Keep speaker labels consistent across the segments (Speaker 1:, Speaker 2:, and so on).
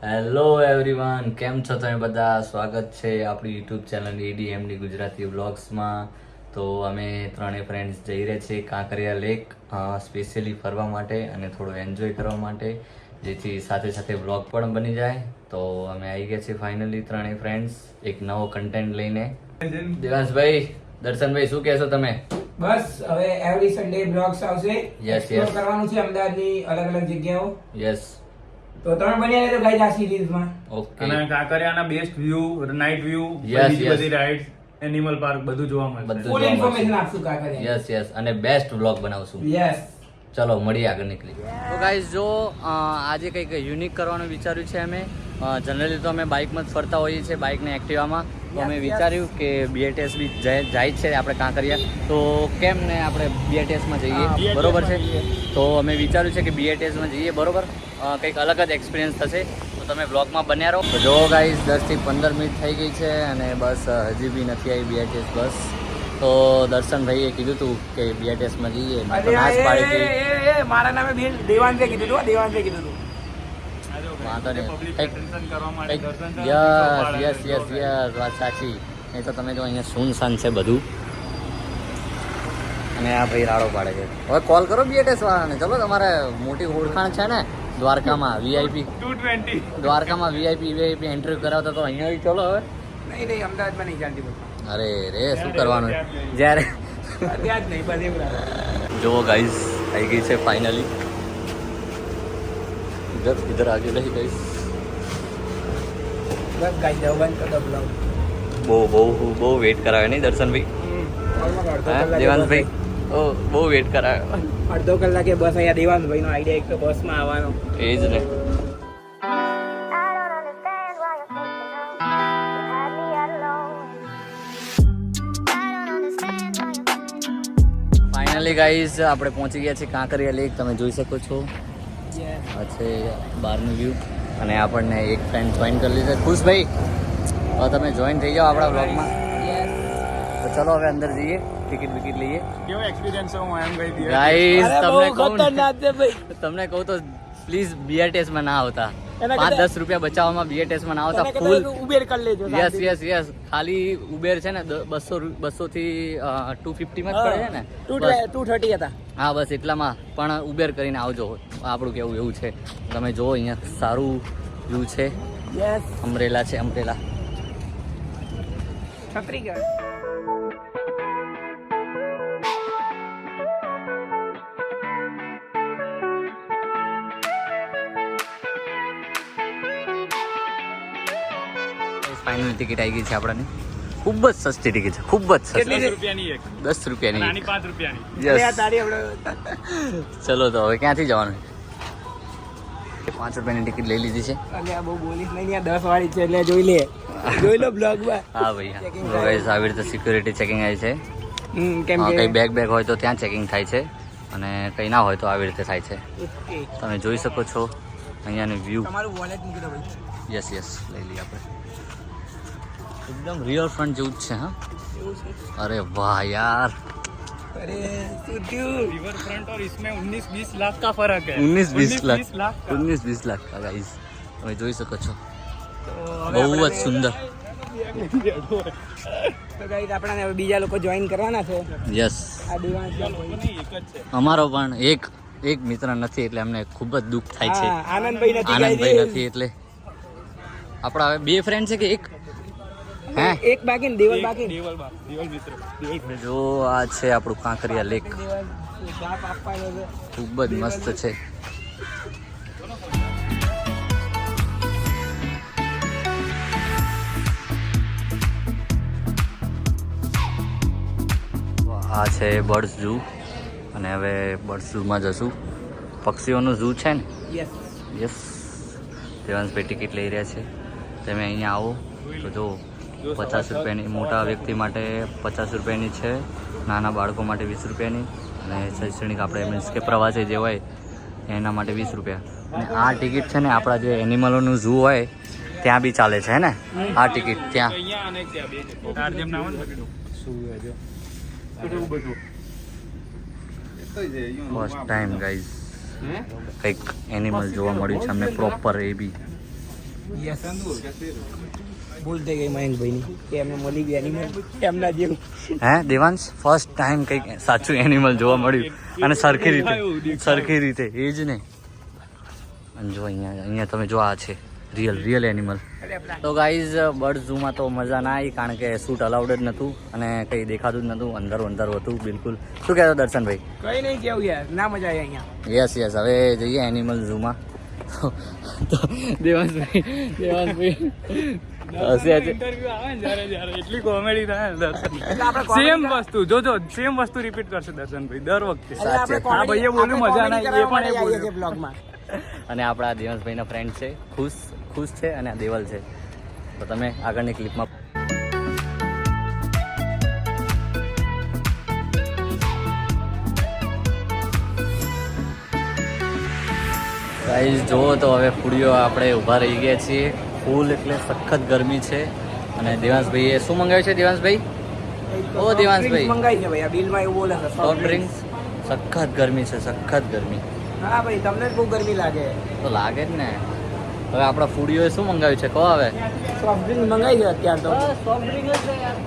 Speaker 1: Hello everyone, કેમ છો તમે બધા? સ્વાગત છે આપણી યુટ્યુબ ચેનલ એડીએમડી ગુજરાતી વ્લોગ્સમાં. તો અમે ત્રણેય ફ્રેન્ડ્સ જઈ રહ્યા છીએ કાંકરિયા લેક સ્પેશિયલી ફરવા માટે અને થોડું એન્જોય કરવા માટે, જેથી સાથે સાથે વ્લોગ પણ બની જાય. તો અમે આવી ગયા છીએ ફાઇનલી ત્રણેય ફ્રેન્ડ્સ એક નવો કન્ટેન્ટ લઈને. દેવાંશભાઈ, દર્શનભાઈ, શું કહેશો તમે?
Speaker 2: બસ હવે એવરી સન્ડે બ્લોગ્સ આવશે.
Speaker 1: Yes.
Speaker 2: કરવાનું છે અમદાવાદની અલગ અલગ જગ્યાઓ.
Speaker 1: યસ,
Speaker 2: તો ત્રણ બન્યા રહેજો ગાઈઝ આ સિરીઝમાં.
Speaker 1: ઓકે.
Speaker 3: અને કાંકરિયાના best view, night view,
Speaker 1: Yes,
Speaker 3: બીજી
Speaker 1: yes.
Speaker 3: બધી રાઇડ્સ, એનિમલ પાર્ક બધું જોવા મળશે.
Speaker 1: બધું.
Speaker 2: ફૂલ ઇન્ફોર્મેશન આપશું કાકા.
Speaker 1: યસ અને બેસ્ટ વ્લોગ બનાવશું.
Speaker 2: યસ.
Speaker 1: ચલો મળીએ આગળ નીકળી. તો ગાઈઝ જો આજે કંઈક યુનિક કરવાનું વિચાર્યું છે અમે. જનરલી તો અમે બાઇકમાં જ ફરતા હોઈએ છીએ, બાઇકને એક્ટિવામાં. તો અમે વિચાર્યું કે BTS બી જાય છે આપણે કાંકરિયા, તો કેમ ને આપણે BTSમાં જઈએ, બરોબર છે? તો અમે વિચાર્યું છે કે BTSમાં જઈએ, બરોબર? કંઈક અલગ જ એક્સપિરિયન્સ થશે. તો તમે બ્લોગમાં બન્યા રહો. તો જો ગાઈઝ 10 થી 15 મિનિટ થઈ ગઈ છે અને બસ હજી બી નથી આવી BTS બસ. તો દર્શનભાઈએ કીધું હતું કે BTSમાં જઈએ, મેં તો નાશ પાડી હતી.
Speaker 2: મારા નામે દેવાંશે કીધું હતું, દેવાંશે કીધું હતું.
Speaker 1: વાંધો નહીં.
Speaker 3: Public
Speaker 1: કંઈક
Speaker 3: attention કરવા માટે દર્શન
Speaker 1: યસ વાત સાચી. નહીં તો તમે જો અહીંયા સુનસાન છે બધું અને આ ભાઈ રાડો પાડે છે. હવે કોલ કરો BTS વાળાને. ચલો, તમારે મોટી ઓળખાણ છે ને દ્વારકામાં VIP,
Speaker 3: 220
Speaker 1: દ્વારકામાં VIP એન્ટ્રી કરાવતા, તો અહીંયા ચલો હવે.
Speaker 2: નહીં અમદાવાદમાં નહીં ચાલતી બસ.
Speaker 1: અરે રે, શું કરવાનું જ્યારે
Speaker 2: ત્યાં જ નહીં બસ એવું લાગે.
Speaker 1: જો ગાઈઝ આવી ગઈ છે ફાઇનલી. इधर आगे रही गाइस.
Speaker 2: બસ ગાઈઝ જાઓ બંધ કરી દો બ્લોગ.
Speaker 1: બહુ વેટ કરાવે નહીં દર્શનભાઈ? દેવાંશભાઈ બહુ વેટ કરાવે.
Speaker 2: અડધો કલાકે બસ અહીંયા દેવાંશભાઈ નો આઈડિયા એક તો બસમાં આવવાનો.
Speaker 1: એ જ ને. ફાઇનલી ગાઈઝ આપણે પહોંચી ગયા છીએ કાંકરિયા લેક. તમે જોઈ શકો છો આ છે બહારનું વ્યૂ. અને આપણને એક ફ્રેન્ડ જોઈન કરી લીધો. ખુશભાઈ, હવે તમે જોઈન થઈ જાઓ આપણા બ્લોગમાં. તો ચલો હવે અંદર જઈએ, ટિકિટ વિકિટ લઈએ.
Speaker 3: કેવો એક્સપિરિયન્સ છે? હું એમ કહી દઈએ
Speaker 1: ગાઈઝ
Speaker 2: ભાઈ.
Speaker 1: તમને કહું તો પ્લીઝ BTSમાં ના આવતા.
Speaker 2: એના કરતા-
Speaker 1: 5-10 રૂપિયા બચાવવામાં BTSમાં ના આવતા. ફૂલ
Speaker 2: ઉબેર કરી લેજો.
Speaker 1: યસ. ખાલી ઉબેર છે ને 200 થી 250 માં જ પડે છે ને.
Speaker 2: 230 હતા.
Speaker 1: હા બસ એટલામાં પણ ઉબેર કરીને આવજો. આપણું કેવું એવું છે, તમે જો અહીંયા સારું વ્યૂ છે.
Speaker 2: યસ.
Speaker 1: અમરેલા છે, અમરેલા.
Speaker 2: છત્રી ગયા.
Speaker 1: ફાઇનલ ટિકિટ આવી ગઈ છે આપણાની. ખૂબ જ સસ્તી ટિકિટ છે, ખૂબ જ સસ્તી.
Speaker 3: 10 રૂપિયાની એક,
Speaker 1: 10 રૂપિયાની.
Speaker 3: નાની 5 રૂપિયાની.
Speaker 1: યસ.
Speaker 2: તારી આપણે
Speaker 1: ચલો તો હવે ક્યાંથી જવાનું? 5 રૂપિયાની ટિકિટ લઈ લીધી છે.
Speaker 2: અલ્યા બહુ બોલીશ નહીં, ત્યાં 10 વાળી છે એટલે જોઈ લો બ્લોગમાં.
Speaker 1: હા ભાઈ, હા. ગાઈસ આવી રીતે સિક્યુરિટી ચેકિંગ આવી છે.
Speaker 2: કેમ કે
Speaker 1: કંઈ બેગ હોય તો ત્યાં ચેકિંગ થાય છે અને કંઈ ના હોય તો આવી રીતે થાય છે.
Speaker 2: ઓકે.
Speaker 1: તમે જોઈ શકો છો અહીંયાનું વ્યૂ.
Speaker 2: તમારું વોલેટ મૂકી દો ભાઈ.
Speaker 1: યસ લઈ લઈએ આપણે. એકદમ રિવરફ્રન્ટ જેવું જ છે. હા,
Speaker 2: એવું છે.
Speaker 1: અરે વાહ યાર,
Speaker 2: અરે શું થયું?
Speaker 3: रिवर फ्रंट और इसमें 19-20 लाख का फर्क है.
Speaker 1: 19-20 લાખ.
Speaker 3: 19-20 लाख का.
Speaker 1: 19-20 લાખ ગાઈસ, તમે જોઈ શકો છો.
Speaker 2: તો હવે
Speaker 1: બહુ જ
Speaker 2: આપણે-
Speaker 1: સુંદર.
Speaker 2: તો ગાઈસ આપણાને હવે બીજા લોકો જોઈન કરવાના છે.
Speaker 1: યસ,
Speaker 2: આ દિવાંશ
Speaker 3: નહીં, એક જ છે.
Speaker 1: અમારો પણ એક મિત્ર નથી એટલે અમને ખૂબ જ દુઃખ થાય છે.
Speaker 2: હા, આનંદભાઈ નથી.
Speaker 1: આનંદભાઈ
Speaker 2: guys.
Speaker 1: નથી એટલે આપણા હવે 2 ફ્રેન્ડ છે કે એક? હે,
Speaker 2: એક બાકી ને દેવલ બાકી ને.
Speaker 3: દેવલ મિત્ર, દેવલ મિત્ર.
Speaker 1: જો આ છે આપણું કાંકરિયા લેક.
Speaker 2: દેવલ જાપ આપવાનો છે.
Speaker 1: ખૂબ જ મસ્ત છે. આ છે બર્ડ્સ ઝૂ અને હવે બર્ડ્સ ઝૂમાં જશું. પક્ષીઓનું ઝૂ છે ને.
Speaker 2: યસ.
Speaker 1: યસ. દેવાંશભાઈ ટિકિટ લઈ રહ્યા છે. તમે અહીંયા આવો તો જો 50 રૂપિયાની, મોટા વ્યક્તિ માટે 50 રૂપિયાની છે, નાના બાળકો માટે 20 રૂપિયાની અને શૈક્ષણિક આપણે મીન્સ કે પ્રવાસી જે હોય એના માટે 20 રૂપિયા. અને આ ટિકિટ છે ને આપણા જે એનિમલોનું ઝૂ હોય ત્યાં બી ચાલે છે ને આ ટિકિટ ત્યાં.
Speaker 3: અહીંયા અને ત્યાં બે છે. તાર જેમ ના હોય ને બધું. બધું
Speaker 1: ફર્સ્ટ ટાઈમ ગાઈઝ કંઈક એનિમલ જોવા મળ્યું છે અમને પ્રોપર. એ બી
Speaker 2: યસ ભૂલ થઈ ગઈ મયંકભાઈની કે એમને મળી ગયું એનિમલ એમના જેવું.
Speaker 1: હે દેવાંશ ફર્સ્ટ ટાઈમ કંઈક સાચું એનિમલ જોવા મળ્યું અને સરખી રીતે એ જ ને. અને જો અહીંયા તમે જો આ છે રિયલ એનિમલ. તો ગાઈઝ બર્ડ ઝૂમાં તો મજા ના આવી કારણ કે શૂટ અલાઉડ જ નહોતું અને કંઈ દેખાતું જ નહોતું, અંદર હતું બિલકુલ. શું કહેતો દર્શનભાઈ?
Speaker 2: કઈ નહીં કેવું યાર, ના મજા આવી અહીંયા.
Speaker 1: યસ હવે જઈએ એનિમલ ઝૂમાં. તો દેવાંશભાઈ હશે આજે
Speaker 3: ઇન્ટરવ્યુ આવે ને જ્યારે એટલી કોમેડી થાય ને દર્શન. સેમ વસ્તુ જોજો, સેમ વસ્તુ રિપીટ કરશે દર્શનભાઈ દર વખતે.
Speaker 1: સાચે.
Speaker 3: આ ભાઈએ બોલ્યું મજા ના આવી, એ પણ એ બોલ્યું.
Speaker 2: બ્લોગમાં
Speaker 1: અને આપણા દેવાંશભાઈના ફ્રેન્ડ છે, ખુશ છે અને આ દેવલ છે. તો તમે આગળની ક્લિપમાં ગાઈઝ જુઓ તો હવે ફૂડીઓ આપણે ઊભા રહી ગયા છીએ. ફૂલ એટલે સખત ગરમી છે. અને દેવાંશભાઈએ શું મંગાવ્યું છે દેવાંશભાઈ? ઓ દેવાંશભાઈ
Speaker 2: મંગાઈ છે ભાઈ, આ બિલમાં એવું બોલે છે
Speaker 1: સોફ્ટ ડ્રિંક્સ. સખત ગરમી છે, સખત ગરમી.
Speaker 2: હા ભાઈ, તમને જ બહુ ગરમી લાગે.
Speaker 1: તો લાગે જ ને. હવે આપણા ફૂડીઓએ શું મંગાવ્યું છે કહો હવે?
Speaker 2: સોફ્ટ ડ્રિંક મંગાઈ છે અત્યારે તો.
Speaker 1: સોફ્ટ ડ્રિંક જ છે યાર.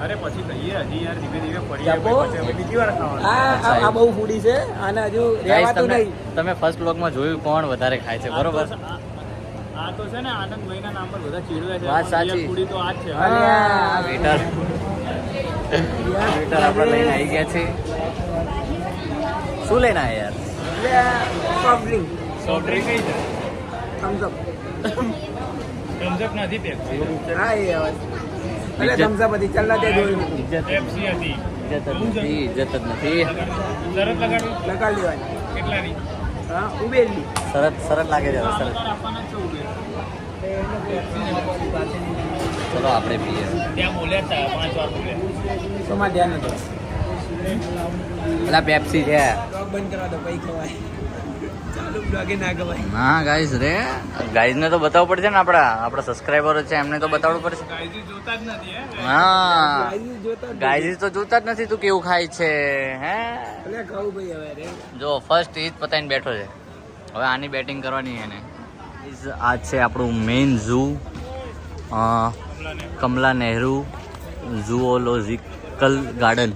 Speaker 3: અરે પછી કહીએ હજી યાર, ધીમે ફરીએ,
Speaker 2: ચાપો?
Speaker 3: પછી હવે બીજી વાર ખાવાનું.
Speaker 2: આ બહુ ફૂડી છે અને હજુ
Speaker 1: Guys,
Speaker 2: રહેવાતું નહીં.
Speaker 1: તમે ફર્સ્ટ બ્લોગમાં જોયું કોણ વધારે ખાય છે બરોબર?
Speaker 3: આ તો છે ને આનંદભાઈના નામ પર બધા ચીડવે છે.
Speaker 1: વાત સાચી.
Speaker 3: રિયલ ફૂડી તો આ જ છે.
Speaker 2: અલ્યા.
Speaker 1: વેટર આપણે લઈને આવી ગયા છે. શું લઈને આવ્યા યાર?
Speaker 2: સોફ્ટ ડ્રિંક,
Speaker 3: સોફ્ટ ડ્રિંક કઈ છે?
Speaker 2: થમ્સ અપ.
Speaker 3: થમ્સ અપ નથી, પેપ્સી.
Speaker 2: હા એ હવે એટલે થમ્સ અપ હતી, ચાલ ના તે જોયું.
Speaker 3: પેપ્સી હતી.
Speaker 1: ઇજ્જત જ નથી.
Speaker 3: શરત લગાડવી
Speaker 2: લગાડ લેવાની.
Speaker 3: કેટલાની?
Speaker 2: હા ઉબેલી.
Speaker 1: સરસ લાગે છે હવે સરસ.
Speaker 3: આપવાના જ છે ઉભે.
Speaker 1: ચલો આપણે પીએ.
Speaker 3: ત્યાં બોલ્યા હતા 5 વાર બોલ્યા.
Speaker 2: સોમાં ધ્યાન હતું.
Speaker 1: પેલા પેપ્સી છે.
Speaker 2: બ્લોગ બંધ કરવા દો, પછી ખવાય. ચાલુ બ્લોગે ના ખવાય.
Speaker 1: હા ગાઈઝ ગાઈઝને તો બતાવવું પડશે ને આપણા સબસ્ક્રાઈબરો છે એમને તો બતાવવું પડશે.
Speaker 3: ગાઈઝી જોતા જ નથી હે.
Speaker 1: હા
Speaker 2: ગાઈઝ જોતા જ
Speaker 1: ગાઈઝ તો જોતા જ નથી તું કેવું ખાય છે. હે
Speaker 2: અલ્યા ખાવું ભાઈ હવે રે.
Speaker 1: જો ફર્સ્ટ ઈજ પતાઈને બેઠો છે. હવે આની બેટિંગ કરવાની એને. આ છે આપણું main zoo, Kamala Nehru zoological garden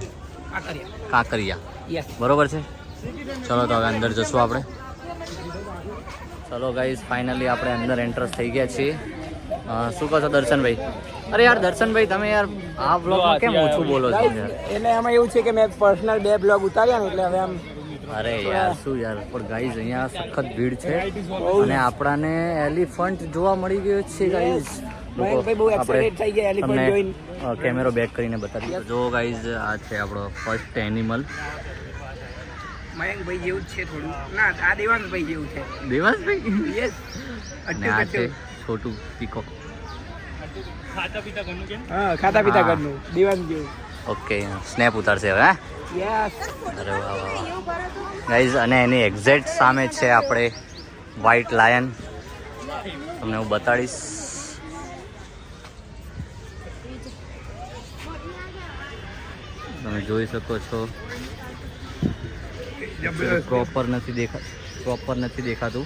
Speaker 2: આ કર્યા.
Speaker 1: કાંકરિયા.
Speaker 2: યસ.
Speaker 1: બરોબર છે. ચલો તો હવે અંદર જશું આપણે. ચલો ગાઈઝ ફાઇનલી આપણે અંદર એન્ટ્રસ થઈ ગયા છીએ. શું કહો છો દર્શનભાઈ? અરે યાર દર્શનભાઈ તમે યાર આ બ્લોગમાં કેમ ઓછું બોલો છો યાર?
Speaker 2: એટલે એમાં એવું છે કે મેં પર્સનલ 2 બ્લોગ ઉતાર્યા ને એટલે હવે આમ
Speaker 1: અરે યાર શું યાર. પણ ગાઈઝ અહીંયા સખત ભીડ છે અને આપણાને એલિફન્ટ જોવા મળી ગયો છે ગાઈઝ.
Speaker 2: મયંકભાઈ બહુ એક્સાઇટેડ થઈ ગયા એલિફન્ટ જોઈને.
Speaker 1: કેમેરો બેક કરીને બતાવી જો ગાઈઝ આ છે આપણો ફર્સ્ટ એનિમલ.
Speaker 2: મયંકભાઈ જેવું જ છે થોડું. ના આ દેવાંગભાઈ જેવું છે.
Speaker 1: દેવાંશભાઈ
Speaker 2: યસ.
Speaker 1: અને આ છે છોટું પીકોક.
Speaker 3: ખાતા પીતા ઘરનું કેમ?
Speaker 2: હા ખાતા પીતા
Speaker 1: હા.
Speaker 2: ઘરનું દેવાંગ જેવું.
Speaker 1: ઓકે સ્નેપ ઉતારશે હવે. હા
Speaker 2: યસ.
Speaker 1: અરે વાહ ગાઈઝ અને એની એક્ઝેક્ટ સામે છે આપણે વ્હાઇટ લાયન. તમને હું બતાડીશ. તમે જોઈ શકો છો પ્રોપર નથી દેખાતું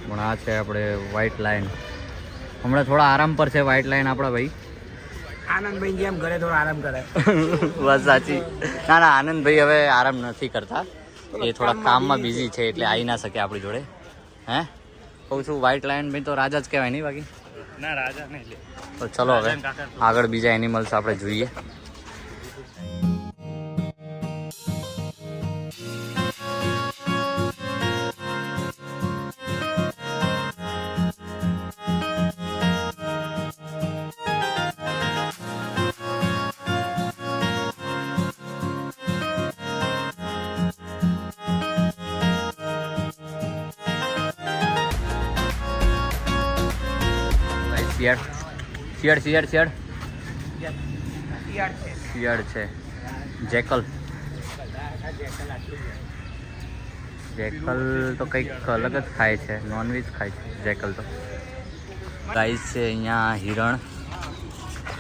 Speaker 1: પણ આ છે આપણે વ્હાઇટ લાયન. હમણાં થોડા આરામ પર છે વ્હાઇટ લાયન આપણા ભાઈ.
Speaker 2: આનંદભાઈ જેમ ઘરે થોડો આરામ કરે.
Speaker 1: વાત સાચી. ના આનંદભાઈ હવે આરામ નથી કરતા. એ થોડા કામમાં બિઝી છે એટલે આવી ના શકે આપણી જોડે. હે કહું છું વ્હાઇટ લાયન ભાઈ તો રાજા જ કહેવાય નહીં બાકી.
Speaker 3: ના રાજા નહીં લે.
Speaker 1: તો ચલો હવે આગળ બીજા એનિમલ્સ આપણે જોઈએ. શિયાળ છે. જેકલ તો કંઈક અલગ જ ખાય છે, નોનવેજ ખાય છે જેકલ તો. ગાઈસ છે અહીંયા હિરણ.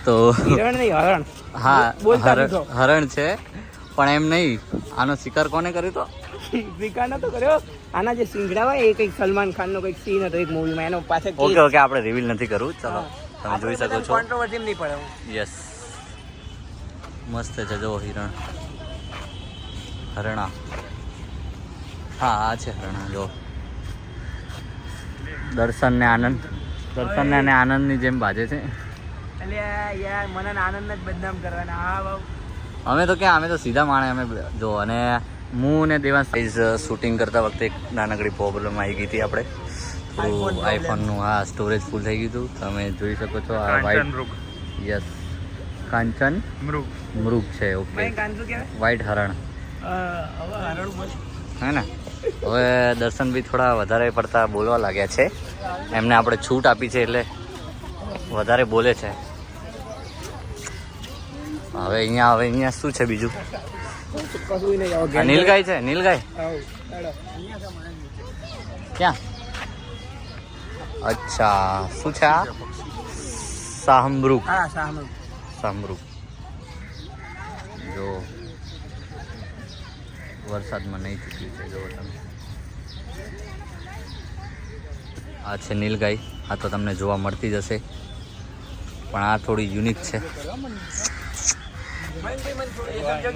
Speaker 1: તો
Speaker 2: હિરણ નહીં હરણ.
Speaker 1: હા
Speaker 2: બોલતા નથી.
Speaker 1: હરણ છે પણ એમ નહીં. આનો શિકાર કોને કર્યો તો?
Speaker 2: શિકાર નતો કર્યો. આના જે સિંગડા હોય એ કંઈક સલમાન ખાનનો કંઈક સીન હતો એક મૂવીમાં એનો પાછળ
Speaker 1: ઓકે ઓકે આપણે રિવીલ નથી કરવું. ચલો તમે જોઈ શકો છો.
Speaker 2: કોન્ટ્રોવર્સી નહીં પડે.
Speaker 1: યસ મસ્ત છે. જો હિરણ હરણા. હા આ છે હરણા. જો દર્શન ને આનંદની જેમ બાજે છે.
Speaker 2: એટલે યાર મને આનંદ જ બદનામ કરવાના. હા બાબુ
Speaker 1: અમે તો ક્યાં, અમે તો સીધા માણે. અમે જો અને હું ને દેવાંશ શૂટિંગ કરતા વખતે એક નાનકડી પ્રોબ્લેમ આવી ગઈ હતી. આપણે થોડું આઈફોનનું હા સ્ટોરેજ ફૂલ થઈ ગયું હતું. તમે જોઈ શકો છો આ વ્હાઈટ. યસ કાંચન મૃગ છે. ઓકે વ્હાઈટ હરણ હે ને. હવે દર્શનભાઈ થોડા વધારે પડતા બોલવા લાગ્યા છે. એમને આપણે છૂટ આપી છે એટલે વધારે બોલે છે. હવે અહીંયા શું છે બીજું? નીલગાય છે. નીલગાય ક્યાં? અચ્છા શું છે આ? શાહમૃગ. શાહમૃગ. જો વરસાદમાં નહીં ચૂક્યું છે. જો તમે આ છે નીલગાય. આ તો તમને જોવા મળતી જ હશે પણ આ થોડી યુનિક છે.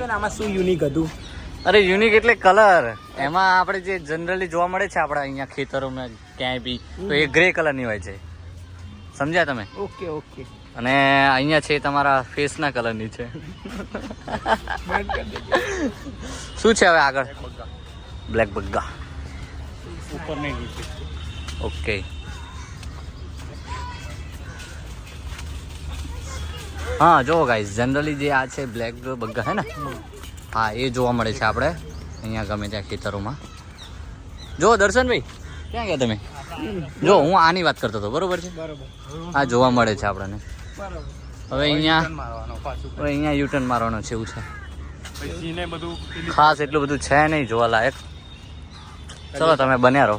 Speaker 2: આમાં શું યુનિક હતું?
Speaker 1: અરે યુનિક એટલે કલર. એમાં આપણે જે જનરલી જોવા મળે છે આપણા અહીંયા ખેતરોમાં ક્યાંય બી તો એ ગ્રે કલરની હોય છે. સમજ્યા તમે?
Speaker 2: Okay okay.
Speaker 1: અને અહીંયા છે તમારા ફેસના કલરની છે. શું છે હવે આગળ? બ્લેક બગ્ગા.
Speaker 3: ઉપર નહીં નીચે.
Speaker 1: ઓકે હા જો ગાઈઝ જનરલી જે આ છે બ્લેક બગ્ગા હે ને, હા એ જોવા મળે છે આપણે અહીંયા ગમે ત્યાં ખેતરોમાં. જો દર્શનભાઈ ક્યાં ગયા તમે? જો હું આની વાત કરતો હતો. બરોબર છે. આ જોવા મળે છે આપણને. હવે અહીંયા યુટર્ન મારવાનો છે એવું છે. ખાસ એટલું બધું છે નહીં જોવા લાયક. ચલો તમે બન્યા રહો.